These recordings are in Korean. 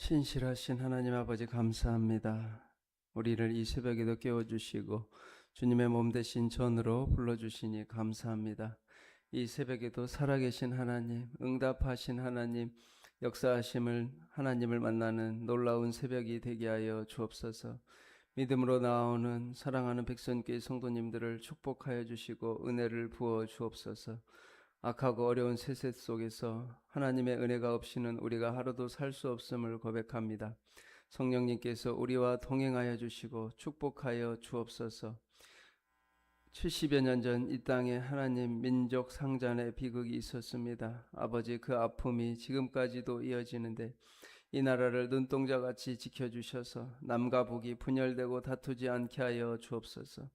신실하신 하나님 아버지 감사합니다. 우리를 이 새벽에도 깨워주시고 주님의 몸 되신 전으로 불러주시니 감사합니다. 이 새벽에도 살아계신 하나님, 응답하신 하나님, 역사하심을 하나님을 만나는 놀라운 새벽이 되게 하여 주옵소서. 믿음으로 나오는 사랑하는 백성교회 성도님들을 축복하여 주시고 은혜를 부어 주옵소서. 악하고 어려운 세세 속에서 하나님의 은혜가 없이는 우리가 하루도 살 수 없음을 고백합니다. 성령님께서 우리와 동행하여 주시고 축복하여 주옵소서. 70여 년 전 이 땅에 하나님 민족 상잔의 비극이 있었습니다. 아버지, 그 아픔이 지금까지도 이어지는데 이 나라를 눈동자같이 지켜주셔서 남과 북이 분열되고 다투지 않게 하여 주옵소서.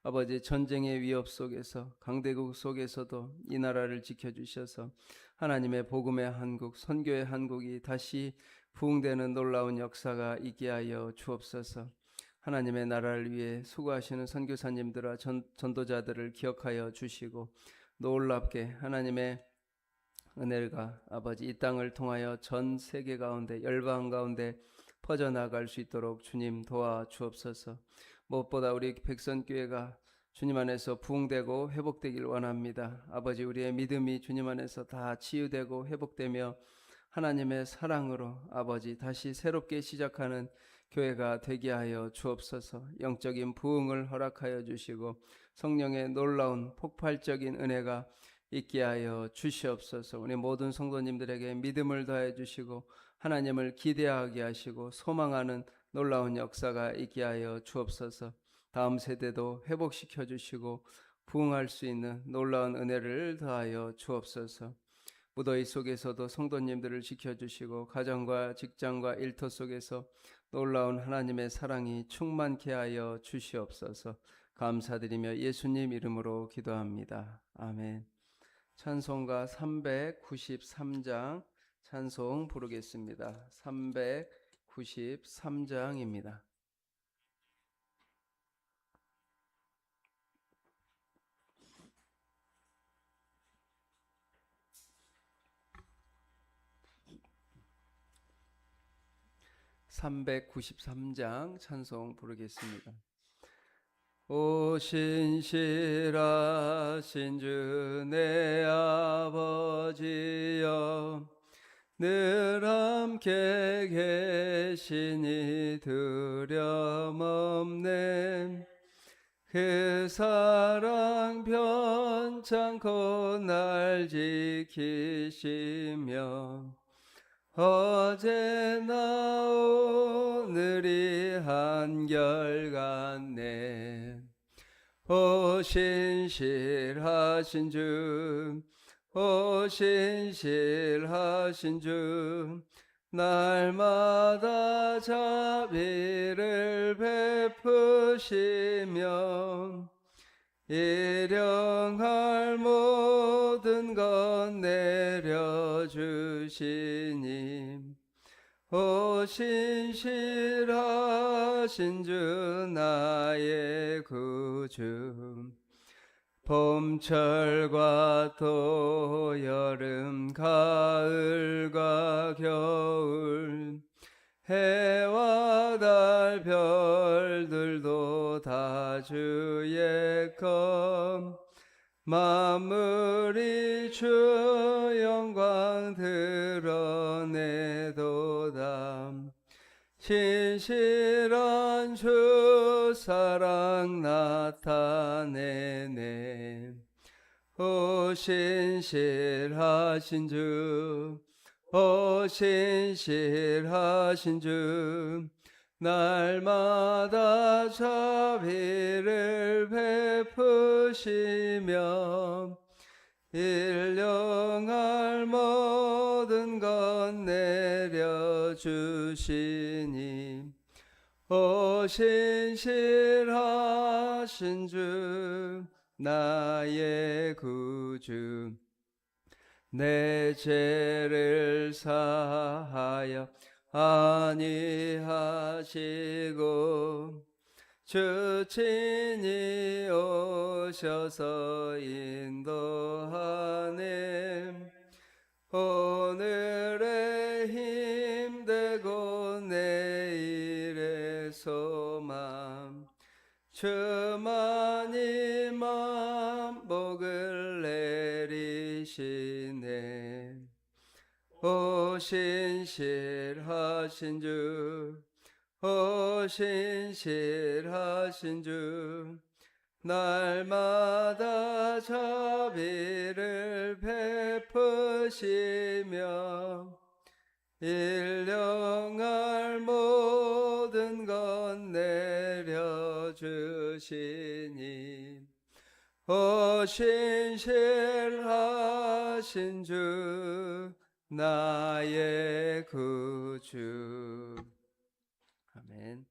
아버지, 전쟁의 위협 속에서 강대국 속에서도 이 나라를 지켜주셔서 하나님의 복음의 한국, 선교의 한국이 다시 부흥되는 놀라운 역사가 있게 하여 주옵소서. 하나님의 나라를 위해 수고하시는 선교사님들과 전도자들을 기억하여 주시고 놀랍게 하나님의 은혜가 아버지 이 땅을 통하여 전 세계 가운데 열방 가운데 퍼져나갈 수 있도록 주님 도와주옵소서. 무엇보다 우리 백선교회가 주님 안에서 부흥되고 회복되길 원합니다. 아버지, 우리의 믿음이 주님 안에서 다 치유되고 회복되며 하나님의 사랑으로 아버지 다시 새롭게 시작하는 교회가 되게 하여 주옵소서. 영적인 부흥을 허락하여 주시고 성령의 놀라운 폭발적인 은혜가 있게 하여 주시옵소서. 우리 모든 성도님들에게 믿음을 더해 주시고 하나님을 기대하게 하시고 소망하는 놀라운 역사가 있게 하여 주옵소서. 다음 세대도 회복시켜 주시고 부흥할 수 있는 놀라운 은혜를 더하여 주옵소서. 무더위 속에서도 성도님들을 지켜주시고 가정과 직장과 일터 속에서 놀라운 하나님의 사랑이 충만케 하여 주시옵소서. 감사드리며 예수님 이름으로 기도합니다. 아멘. 찬송가 393장 찬송 부르겠습니다. 393장입니다. (393장) 찬송 부르겠습니다. 오 신실하신 주 내 아버지여, 늘 함께 계시니 두려움 없네. 그 사랑 변찮고 날 지키시며 어제나 오늘이 한결같네. 오 신실하신 주, 오 신실하신 주, 날마다 자비를 베푸시며 일용할 모든 것 내려주시니. 오 신실하신 주 나의 구주, 봄철과 또 여름 가을과 겨울, 해와 달 별들도 다 주의 것, 만물이 주 영광 드러내도다. 신실한 주 사랑 나타내네. 오 신실하신 주, 오 신실하신 주, 날마다 자비를 베푸시며 일용할 모든 것 내려주시니. 오 신실하신 주 나의 구주, 내 죄를 사하여 아니하시고 주 친히 오셔서 인도하네. 오늘의 힘되고 주만이 만복을 내리시네. 오 신실하신 주, 오 신실하신 주, 날마다 자비를 베푸시며 일령할 모든 것 내려주시니 오 신실하신 주 나의 구주. 아멘.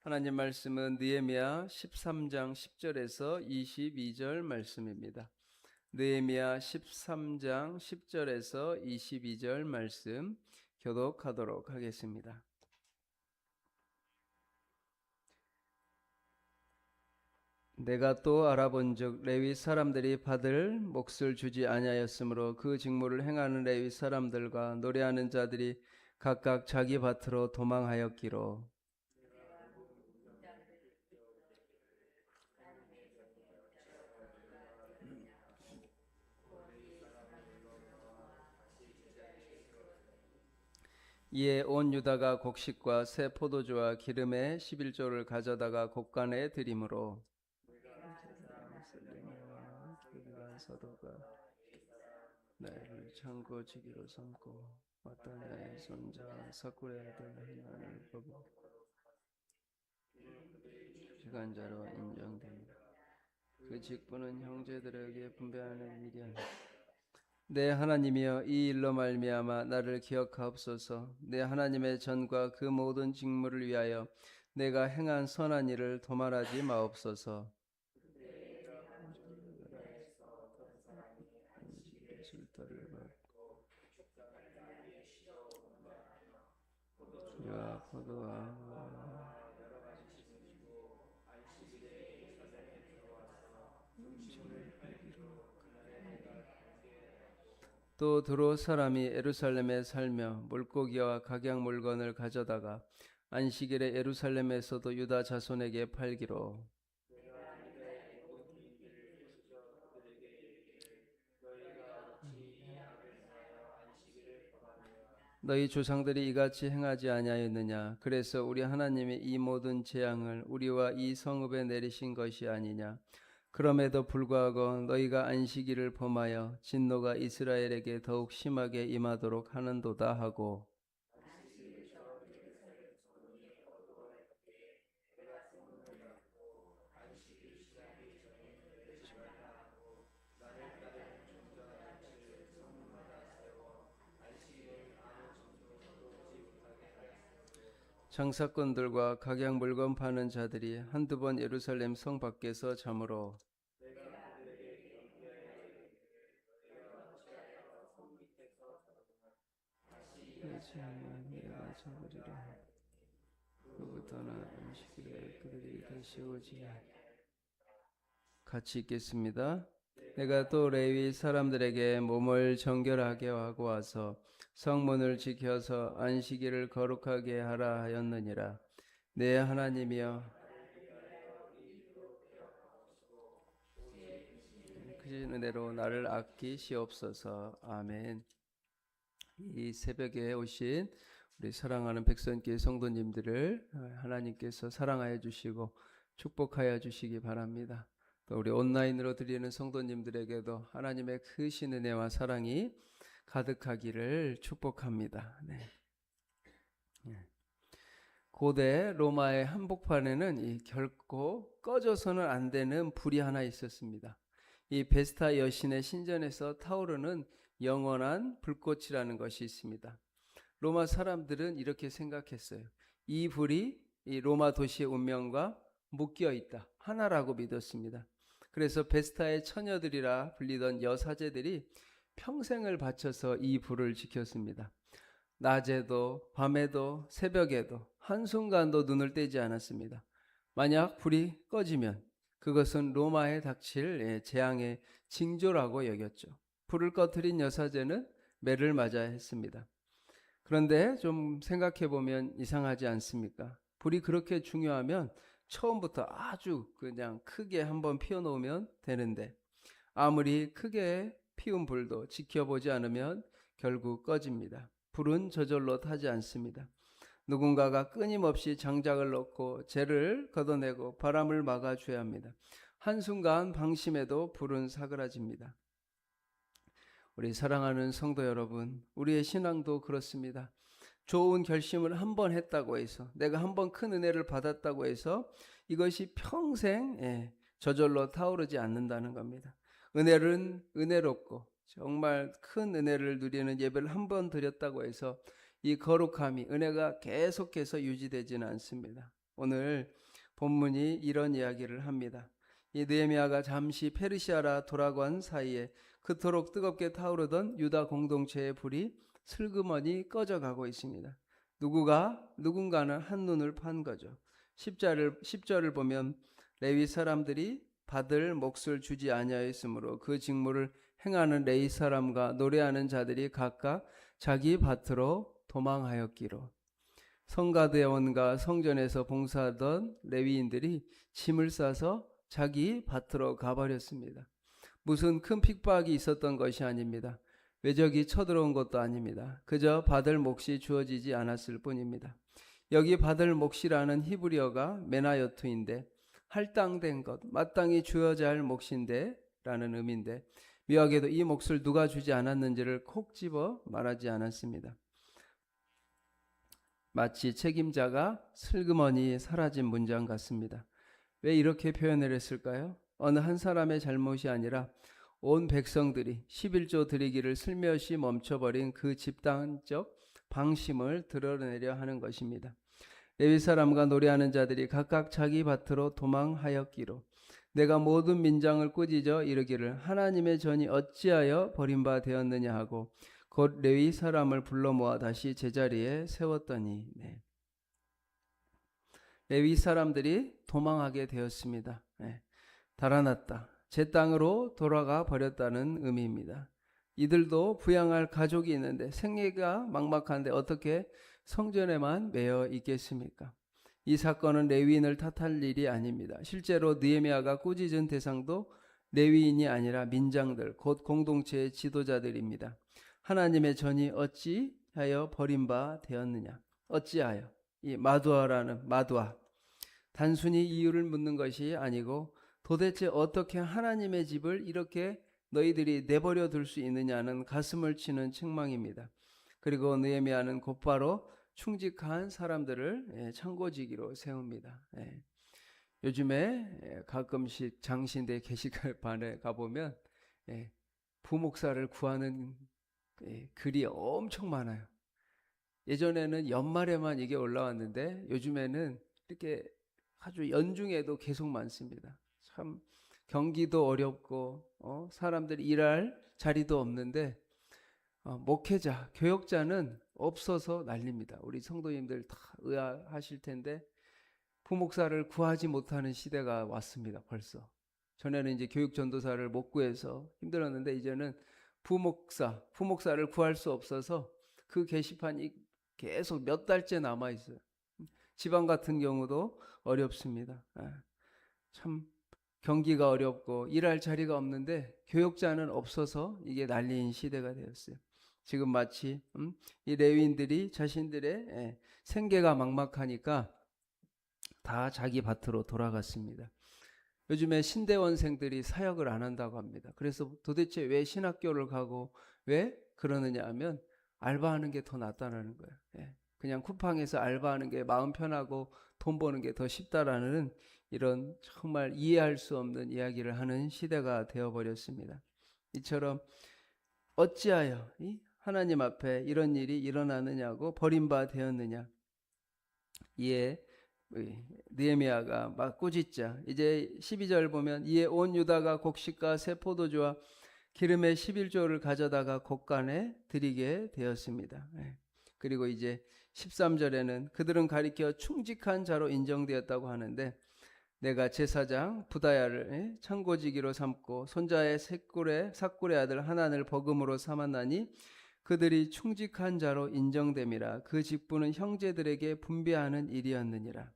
하나님 말씀은 느헤미야 13장 10절에서 22절 말씀입니다. 느헤미야 13장 10절에서 22절 말씀 교독하도록 하겠습니다. 내가 또 알아본즉 레위 사람들이 받을 몫을 주지 아니하였으므로 그 직무를 행하는 레위 사람들과 노래하는 자들이 각각 자기 밭으로 도망하였기로 이에 온 유다가 곡식과 새 포도주와 기름의 11조를 가져다가 곡간에 드림으로 사도가 나를 창고지기로 삼고 마따냐의 손자 사쿠의 아들 하나를 보고 주관자로 인정됩니다. 그 직분은 형제들에게 분배하는 일이 아니다. 내 하나님이여 이 일로 말미암아 나를 기억하옵소서. 내 하나님의 전과 그 모든 직무를 위하여 내가 행한 선한 일을 도말하지 마옵소서. 또 드롯 사람이 예루살렘에 살며 물고기와 각양 물건을 가져다가 안식일에 예루살렘에서도 유다 자손에게 팔기로 너희 조상들이 이같이 행하지 아니하였느냐? 그래서 우리 하나님이 이 모든 재앙을 우리와 이 성읍에 내리신 것이 아니냐? 그럼에도 불구하고 너희가 안식일을 범하여 진노가 이스라엘에게 더욱 심하게 임하도록 하는도다 하고 장사꾼들과 각양 물건 파는 자들이 한두 번 예루살렘 성 밖에서 잠으로 그부터는 안식일에 그들이 다시 오지. 같이 읽겠습니다. 내가 또 레위 사람들에게 몸을 정결하게 하고 와서 성문을 지켜서 안식일을 거룩하게 하라 하였느니라. 내 하나님이여 크신 은혜로 나를 아끼시옵소서. 아멘. 이 새벽에 오신 우리 사랑하는 백성교회 성도님들을 하나님께서 사랑하여 주시고 축복하여 주시기 바랍니다. 또 우리 온라인으로 드리는 성도님들에게도 하나님의 크신 은혜와 사랑이 가득하기를 축복합니다. 네. 고대 로마의 한복판에는 결코 꺼져서는 안 되는 불이 하나 있었습니다. 이 베스타 여신의 신전에서 타오르는 영원한 불꽃이라는 것이 있습니다. 로마 사람들은 이렇게 생각했어요. 이 불이 이 로마 도시의 운명과 묶여 있다. 하나라고 믿었습니다. 그래서 베스타의 처녀들이라 불리던 여사제들이 평생을 바쳐서 이 불을 지켰습니다. 낮에도 밤에도 새벽에도 한순간도 눈을 떼지 않았습니다. 만약 불이 꺼지면 그것은 로마에 닥칠 재앙의 징조라고 여겼죠. 불을 꺼뜨린 여사제는 매를 맞아야 했습니다. 그런데 좀 생각해 보면 이상하지 않습니까? 불이 그렇게 중요하면 처음부터 아주 그냥 크게 한번 피워놓으면 되는데 아무리 크게 피운 불도 지켜보지 않으면 결국 꺼집니다. 불은 저절로 타지 않습니다. 누군가가 끊임없이 장작을 넣고 재를 걷어내고 바람을 막아줘야 합니다. 한순간 방심해도 불은 사그라집니다. 우리 사랑하는 성도 여러분, 우리의 신앙도 그렇습니다. 좋은 결심을 한 번 했다고 해서, 내가 한 번 큰 은혜를 받았다고 해서 이것이 평생 저절로 타오르지 않는다는 겁니다. 은혜는 은혜롭고 정말 큰 은혜를 누리는 예배를 한 번 드렸다고 해서 이 거룩함이, 은혜가 계속해서 유지되지는 않습니다. 오늘 본문이 이런 이야기를 합니다. 이 느헤미야가 잠시 페르시아라 돌아간 사이에 그토록 뜨겁게 타오르던 유다 공동체의 불이 슬그머니 꺼져가고 있습니다. 누군가는 한눈을 판 거죠. 10절을 보면 레위 사람들이 받을 몫을 주지 아니하였으므로 그 직무를 행하는 레위 사람과 노래하는 자들이 각각 자기 밭으로 도망하였기로. 성가대원과 성전에서 봉사하던 레위인들이 짐을 싸서 자기 밭으로 가버렸습니다. 무슨 큰 핍박이 있었던 것이 아닙니다. 외적이 쳐들어온 것도 아닙니다. 그저 받을 몫이 주어지지 않았을 뿐입니다. 여기 받을 몫이라는 히브리어가 메나요투인데 할당된 것, 마땅히 주어져야 할 몫인데 라는 의미인데, 묘하게도 이 몫을 누가 주지 않았는지를 콕 집어 말하지 않았습니다. 마치 책임자가 슬그머니 사라진 문장 같습니다. 왜 이렇게 표현을 했을까요? 어느 한 사람의 잘못이 아니라 온 백성들이 11조 드리기를 슬며시 멈춰버린 그 집단적 방심을 드러내려 하는 것입니다. 레위 사람과 노래하는 자들이 각각 자기 밭으로 도망하였기로. 내가 모든 민장을 꾸짖어 이르기를 하나님의 전이 어찌하여 버림바 되었느냐 하고 곧 레위 사람을 불러 모아 다시 제자리에 세웠더니. 레위 사람들이 도망하게 되었습니다. 달아났다. 제 땅으로 돌아가 버렸다는 의미입니다. 이들도 부양할 가족이 있는데 생계가 막막한데 어떻게 성전에만 매여 있겠습니까? 이 사건은 레위인을 탓할 일이 아닙니다. 실제로 느헤미야가 꾸짖은 대상도 레위인이 아니라 민장들, 곧 공동체의 지도자들입니다. 하나님의 전이 어찌하여 버림바 되었느냐? 어찌하여? 이 마두아라는 마두아, 단순히 이유를 묻는 것이 아니고 도대체 어떻게 하나님의 집을 이렇게 너희들이 내버려 둘 수 있느냐는 가슴을 치는 책망입니다. 그리고 느헤미야는 곧바로 충직한 사람들을 창고지기로 세웁니다. 요즘에 가끔씩 장신대 게시판에 가보면 부목사를 구하는 글이 엄청 많아요. 예전에는 연말에만 이게 올라왔는데 요즘에는 이렇게 아주 연중에도 계속 많습니다. 참 경기도 어렵고 사람들이 일할 자리도 없는데 목회자, 교역자는 없어서 난립니다. 우리 성도님들 다 의아하실 텐데 부목사를 구하지 못하는 시대가 왔습니다. 벌써. 전에는 이제 교육 전도사를 못 구해서 힘들었는데 이제는 부목사를 구할 수 없어서 그 게시판이 계속 몇 달째 남아 있어요. 지방 같은 경우도 어렵습니다. 참 경기가 어렵고 일할 자리가 없는데 교역자는 없어서 이게 난리인 시대가 되었어요. 지금 마치 이 레위인들이 자신들의 생계가 막막하니까 다 자기 밭으로 돌아갔습니다. 요즘에 신대원생들이 사역을 안 한다고 합니다. 그래서 도대체 왜 신학교를 가고 왜 그러느냐 하면 알바하는 게 더 낫다는 거예요. 그냥 쿠팡에서 알바하는 게 마음 편하고 돈 버는 게 더 쉽다라는 이런 정말 이해할 수 없는 이야기를 하는 시대가 되어버렸습니다. 이처럼 어찌하여 하나님 앞에 이런 일이 일어나느냐고 버림바 되었느냐. 이에 느헤미야가 막 꾸짖자. 이제 12절 보면 이에 온 유다가 곡식과 새 포도주와 기름의 11조를 가져다가 곡간에 드리게 되었습니다. 그리고 이제 13절에는 그들은 가리켜 충직한 자로 인정되었다고 하는데 내가 제사장 부다야를 창고지기로 삼고 손자의 삭굴의 아들 하난을 버금으로 삼았나니 그들이 충직한 자로 인정됨이라. 그 직분은 형제들에게 분배하는 일이었느니라.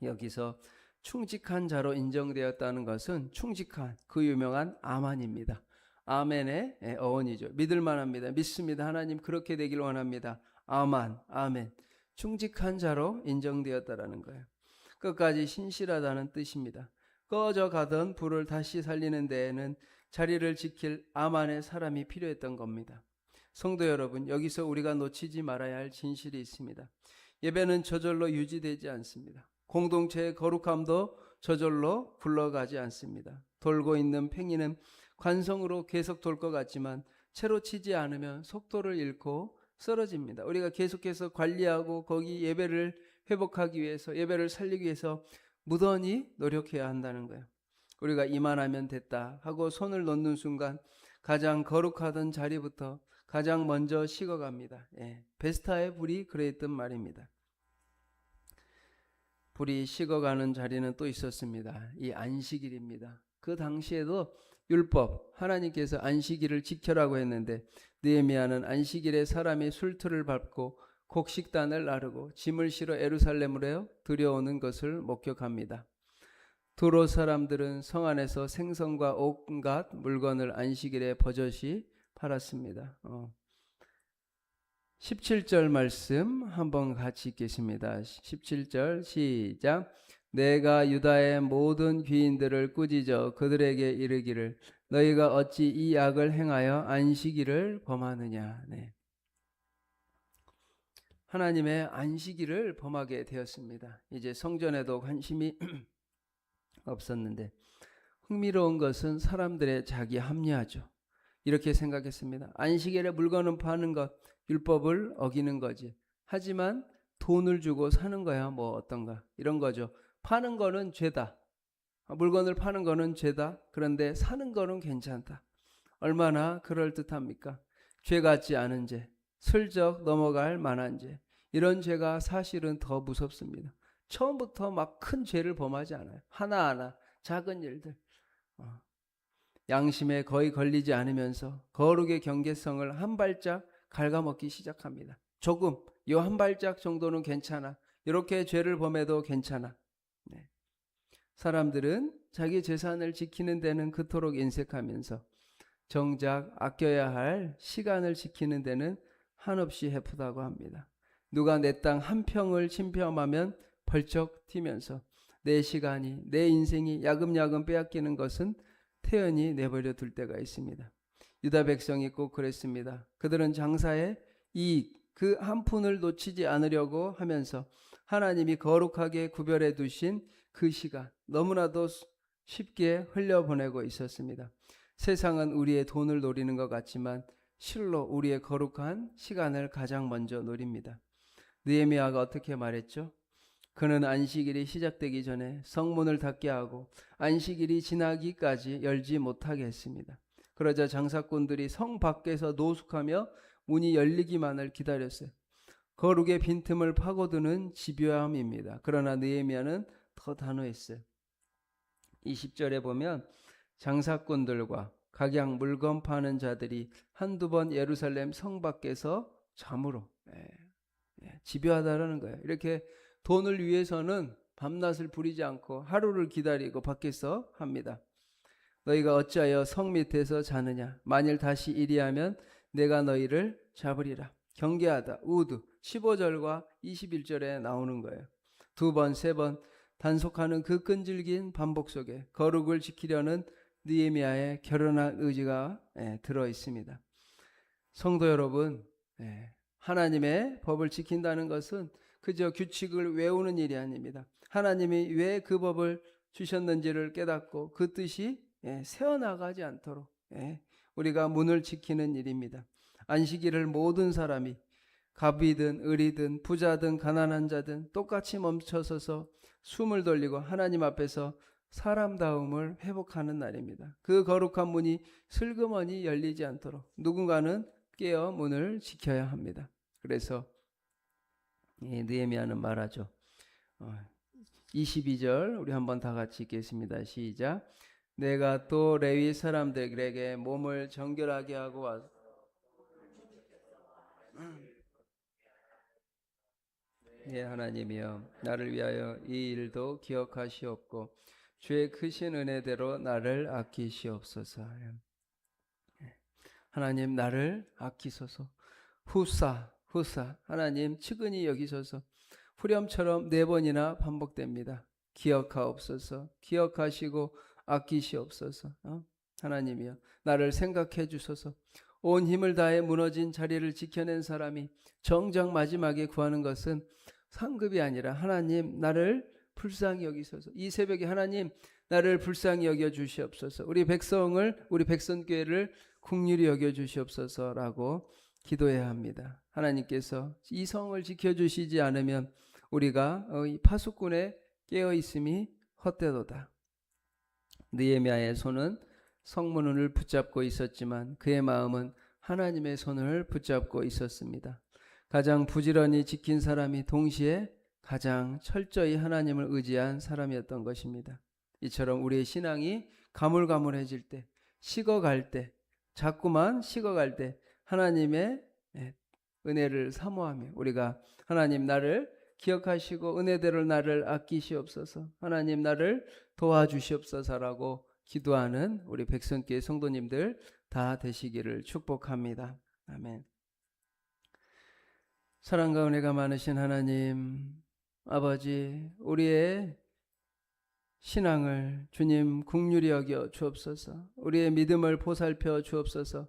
여기서 충직한 자로 인정되었다는 것은 충직한 그 유명한 아만입니다. 아멘의 어원이죠. 믿을 만합니다. 믿습니다. 하나님 그렇게 되길 원합니다. 아만, 아멘. 충직한 자로 인정되었다라는 거예요. 끝까지 신실하다는 뜻입니다. 꺼져 가던 불을 다시 살리는 데에는 자리를 지킬 아만의 사람이 필요했던 겁니다. 성도 여러분, 여기서 우리가 놓치지 말아야 할 진실이 있습니다. 예배는 저절로 유지되지 않습니다. 공동체의 거룩함도 저절로 굴러가지 않습니다. 돌고 있는 팽이는 관성으로 계속 돌 것 같지만 채로 치지 않으면 속도를 잃고 쓰러집니다. 우리가 계속해서 관리하고 거기 예배를 회복하기 위해서, 예배를 살리기 위해서 무던히 노력해야 한다는 거예요. 우리가 이만하면 됐다 하고 손을 놓는 순간 가장 거룩하던 자리부터 가장 먼저 식어갑니다. 베스타의 불이 그랬던 말입니다. 불이 식어가는 자리는 또 있었습니다. 이 안식일입니다. 그 당시에도 율법, 하나님께서 안식일을 지켜라고 했는데 느헤미야는 안식일에 사람이 술틀을 밟고 곡식단을 나르고 짐을 실어 예루살렘으로 들여오는 것을 목격합니다. 두로 사람들은 성 안에서 생선과 온갖 물건을 안식일에 버젓이 팔았습니다. 17절 말씀 한번 같이 읽겠습니다. 17절 시작. 내가 유다의 모든 귀인들을 꾸짖어 그들에게 이르기를 너희가 어찌 이 악을 행하여 안식일을 범하느냐. 하나님의 안식일을 범하게 되었습니다. 이제 성전에도 관심이 없었는데 흥미로운 것은 사람들의 자기 합리화죠. 이렇게 생각했습니다. 안식일에 물건을 파는 것, 율법을 어기는 거지. 하지만 돈을 주고 사는 거야 뭐 어떤가 이런 거죠. 파는 거는 죄다. 물건을 파는 거는 죄다. 그런데 사는 거는 괜찮다. 얼마나 그럴듯합니까? 죄 같지 않은 죄, 슬쩍 넘어갈 만한 죄, 이런 죄가 사실은 더 무섭습니다. 처음부터 막 큰 죄를 범하지 않아요. 하나하나 작은 일들, 양심에 거의 걸리지 않으면서 거룩의 경계성을 한 발짝 갉아먹기 시작합니다. 조금 이 한 발짝 정도는 괜찮아. 이렇게 죄를 범해도 괜찮아. 사람들은 자기 재산을 지키는 데는 그토록 인색하면서 정작 아껴야 할 시간을 지키는 데는 한없이 해프다고 합니다. 누가 내 땅 한 평을 침범하면 벌쩍 튀면서 내 시간이, 내 인생이 야금야금 빼앗기는 것은 태연히 내버려 둘 때가 있습니다. 유다 백성이 꼭 그랬습니다. 그들은 장사의 이익, 그 한 푼을 놓치지 않으려고 하면서 하나님이 거룩하게 구별해 두신 그 시간 너무나도 쉽게 흘려보내고 있었습니다. 세상은 우리의 돈을 노리는 것 같지만 실로 우리의 거룩한 시간을 가장 먼저 노립니다. 느헤미야가 어떻게 말했죠? 그는 안식일이 시작되기 전에 성문을 닫게 하고 안식일이 지나기까지 열지 못하게 했습니다. 그러자 장사꾼들이 성 밖에서 노숙하며 문이 열리기만을 기다렸어요. 거룩의 빈틈을 파고드는 집요함입니다. 그러나 느헤미야는 더 단호했어요. 20절에 보면 장사꾼들과 각양 물건 파는 자들이 한두 번 예루살렘 성 밖에서 잠으로 집요하다라는 거예요. 이렇게 돈을 위해서는 밤낮을 부리지 않고 하루를 기다리고 밖에서 합니다. 너희가 어찌하여 성 밑에서 자느냐? 만일 다시 이리하면 내가 너희를 잡으리라. 경계하다. 우드 15절과 21절에 나오는 거예요. 두 번, 세 번 단속하는 그 끈질긴 반복 속에 거룩을 지키려는 느헤미야의 결연한 의지가 들어 있습니다. 성도 여러분, 하나님의 법을 지킨다는 것은 그저 규칙을 외우는 일이 아닙니다. 하나님이 왜 그 법을 주셨는지를 깨닫고 그 뜻이 새어나가지 않도록 우리가 문을 지키는 일입니다. 안식일을 모든 사람이 갑이든 을이든 부자든 가난한 자든 똑같이 멈춰서서 숨을 돌리고 하나님 앞에서 사람다움을 회복하는 날입니다. 그 거룩한 문이 슬그머니 열리지 않도록 누군가는 깨어 문을 지켜야 합니다. 그래서 느헤미야는 말하죠. 22절 우리 한번 다 같이 읽겠습니다. 시작. 내가 또 레위 사람들에게 몸을 정결하게 하고 와서 예, 하나님이여, 나를 위하여 이 일도 기억하시옵고 주의 크신 은혜대로 나를 아끼시옵소서. 하나님, 나를 아끼소서. 후사 하나님 측은히 여기소서. 후렴처럼 4번이나 반복됩니다. 기억하옵소서. 기억하시고 아끼시옵소서. 하나님이여, 나를 생각해 주소서. 온 힘을 다해 무너진 자리를 지켜낸 사람이 정작 마지막에 구하는 것은 상급이 아니라 하나님, 나를 불쌍히 여기소서. 이 새벽에 하나님, 나를 불쌍히 여겨 주시옵소서. 우리 백성교회를 긍휼히 여겨 주시옵소서라고 기도해야 합니다. 하나님께서 이 성을 지켜주시지 않으면 우리가 이 파수꾼에 깨어 있음이 헛되도다. 느헤미야의 손은 성문을 붙잡고 있었지만 그의 마음은 하나님의 손을 붙잡고 있었습니다. 가장 부지런히 지킨 사람이 동시에 가장 철저히 하나님을 의지한 사람이었던 것입니다. 이처럼 우리의 신앙이 가물가물해질 때, 식어갈 때, 자꾸만 식어갈 때 하나님의 은혜를 사모하며 우리가 하나님, 나를 기억하시고 은혜대로 나를 아끼시옵소서, 하나님 나를 도와주시옵소서라고 기도하는 우리 백성교회 성도님들 다 되시기를 축복합니다. 아멘. 사랑과 은혜가 많으신 하나님 아버지, 우리의 신앙을 주님 긍휼히 여겨 주옵소서. 우리의 믿음을 보살펴 주옵소서.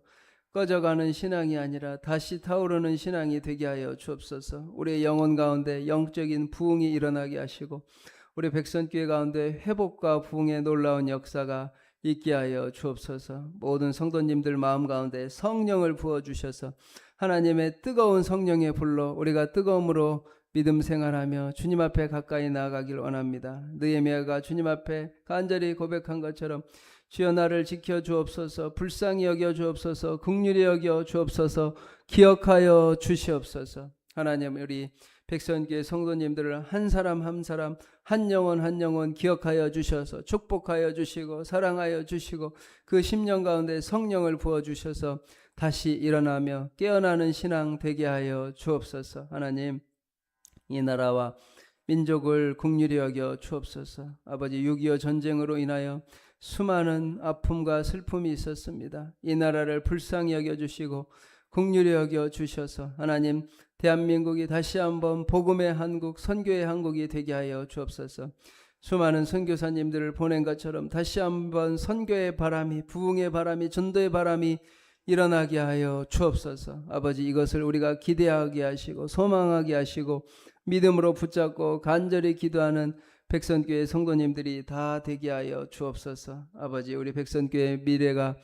꺼져가는 신앙이 아니라 다시 타오르는 신앙이 되게 하여 주옵소서. 우리의 영혼 가운데 영적인 부흥이 일어나게 하시고 우리 백성교회 가운데 회복과 부흥의 놀라운 역사가 있게 하여 주옵소서. 모든 성도님들 마음 가운데 성령을 부어주셔서 하나님의 뜨거운 성령의 불로 우리가 뜨거움으로 믿음 생활하며 주님 앞에 가까이 나아가길 원합니다. 느헤미야가 주님 앞에 간절히 고백한 것처럼 주여, 나를 지켜 주옵소서, 불쌍히 여겨 주옵소서, 긍휼히 여겨 주옵소서, 기억하여 주시옵소서. 하나님, 우리 백성교회 성도님들을 한 사람 한 사람, 한 영혼 기억하여 주셔서 축복하여 주시고 사랑하여 주시고 그 심령 가운데 성령을 부어주셔서 다시 일어나며 깨어나는 신앙 되게 하여 주옵소서. 하나님, 이 나라와 민족을 긍휼히 여겨 주옵소서. 아버지, 6.25 전쟁으로 인하여 수많은 아픔과 슬픔이 있었습니다. 이 나라를 불쌍히 여겨주시고 긍휼히 여겨주셔서 하나님, 대한민국이 다시 한번 복음의 한국, 선교의 한국이 되게 하여 주옵소서. 수많은 선교사님들을 보낸 것처럼 다시 한번 선교의 바람이, 부흥의 바람이, 전도의 바람이 일어나게 하여 주옵소서. 아버지, 이것을 우리가 기대하게 하시고 소망하게 하시고 믿음으로 붙잡고 간절히 기도하는 백성교회 성도님들이 다 되게 하여 주옵소서. 아버지, 우리 백성교회 미래가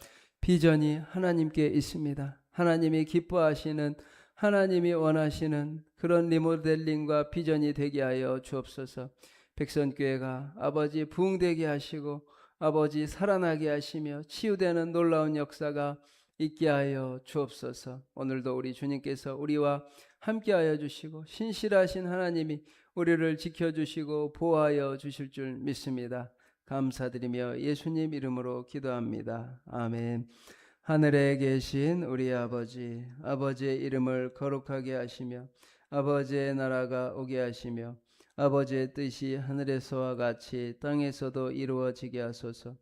비전이 하나님께 있습니다. 하나님이 기뻐하시는, 하나님이 원하시는 그런 리모델링과 비전이 되게 하여 주옵소서. 백성교회가 아버지 부흥되게 하시고 아버지 살아나게 하시며 치유되는 놀라운 역사가 있게 하여 주옵소서. 오늘도 우리 주님께서 우리와 함께하여 주시고 신실하신 하나님이 우리를 지켜주시고 보호하여 주실 줄 믿습니다. 감사드리며 예수님 이름으로 기도합니다. 아멘. 하늘에 계신 우리 아버지, 아버지의 이름을 거룩하게 하시며 아버지의 나라가 오게 하시며 아버지의 뜻이 하늘에서와 같이 땅에서도 이루어지게 하소서.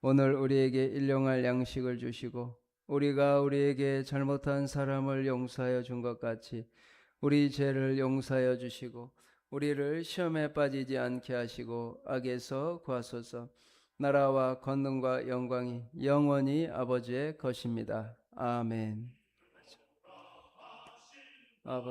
오늘 우리에게 일용할 양식을 주시고 우리가 우리에게 잘못한 사람을 용서하여 준 것 같이 우리 죄를 용서하여 주시고 우리를 시험에 빠지지 않게 하시고 악에서 구하소서. 나라와 권능과 영광이 영원히 아버지의 것입니다. 아멘. 아버지.